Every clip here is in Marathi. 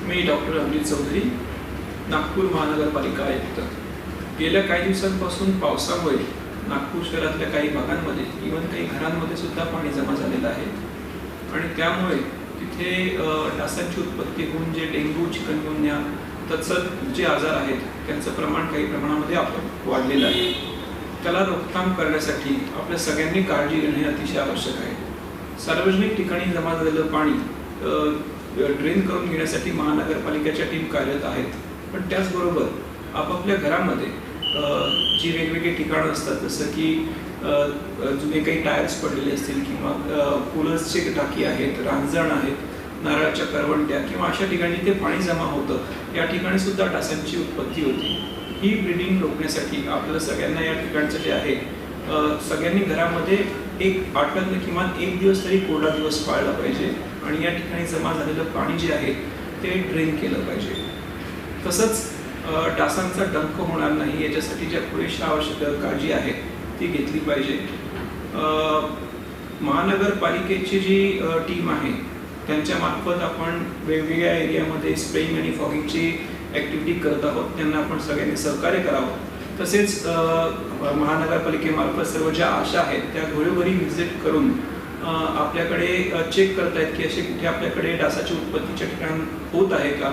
मी डॉक्टर अमृत चौधरी, नागपूर महानगरपालिका आयुक्त। गेल्या काही दिवसांपासून पावसामुळे नागपूर शहरातल्या काही भागांमध्ये इव्हन काही घरांमध्ये सुद्धा पाणी जमा झालेलं आहे आणि त्यामुळे तिथे डासांची उत्पत्ती होऊन जे डेंग्यू, चिकनगुन्या तत्सम जे आजार आहेत त्यांचं प्रमाण काही प्रमाणामध्ये वाढलेलं आहे। त्याला रोकथाम करण्यासाठी आपल्या सगळ्यांनी काळजी घेणे अतिशय आवश्यक आहे। सार्वजनिक ठिकाणी जमा झालेलं पाणी ड्रेन करून घेण्यासाठी महानगरपालिकेच्या टीम कार्यरत आहेत, पण त्याचबरोबर आपापल्या घरामध्ये जी वेगवेगळी ठिकाणं असतात, जसं की जुने काही टायर्स पडलेले असतील किंवा कूलर्सचे टाकी आहेत, रांजण आहेत, नारळाच्या करवंट्या किंवा अशा ठिकाणी ते पाणी जमा होतं, या ठिकाणी सुद्धा डासांची उत्पत्ती होती। ही ब्रीडिंग रोखण्यासाठी आपल्याला सगळ्यांना या ठिकाणचं जे आहे सगळ्यांनी घरामध्ये एक आठवड्यातून किमान एक दिवस तरी कोरडा दिवस पाळला पाहिजे आणि या ठिकाणी जमा झालेलं पाणी जे आहे ते ड्रेन केलं पाहिजे। तसंच डासांचा डंख होणार नाही याच्यासाठी ज्या पुरेशा आवश्यक काळजी आहे ती घेतली पाहिजे। महानगरपालिकेची जी टीम आहे त्यांच्या मार्फत आपण वेगवेगळ्या एरियामध्ये स्प्रेइंग आणि फॉगिंगची ॲक्टिव्हिटी करत आहोत, त्यांना आपण सगळ्यांनी सहकार्य करावं। तसेच महानगरपालिकेमार्फत सर्व ज्या आशा आहेत त्या घरोघरी व्हिजिट करून आपल्याकडे चेक करतायत की असे कुठे आपल्याकडे डासाची उत्पत्तीच्या ठिकाण होत आहे का,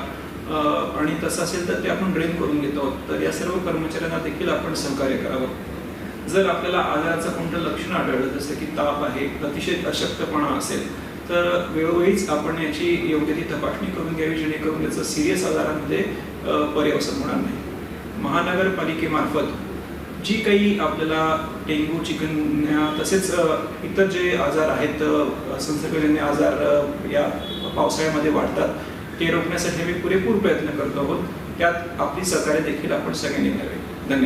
आणि तसं असेल तर ते आपण ड्रेन करून घेतो आहोत। तर या सर्व कर्मचाऱ्यांना देखील आपण सहकार्य करावं। जर आपल्याला आजाराचं कोणतं लक्षण आढळलं, जसं की ताप आहे, अतिशय अशक्तपणा असेल, तर वेळोवेळीच आपण याची योग्य ती तपासणी करून घ्यावी, जेणेकरून याचं सिरियस आजारामध्ये पर्यवसन होणार नाही। महानगरपालिकेमार्फत जी काही आपल्याला डेंग्यू, चिकनगुन्या तसेच इतर जे आजार आहेत, संसर्गजन्य आजार या पावसाळ्यामध्ये वाढतात, ते रोखण्यासाठी आम्ही पुरेपूर प्रयत्न करतो आहोत। त्यात आपली सहकार्य देखील आपण सगळ्यांनी करावे। धन्यवाद।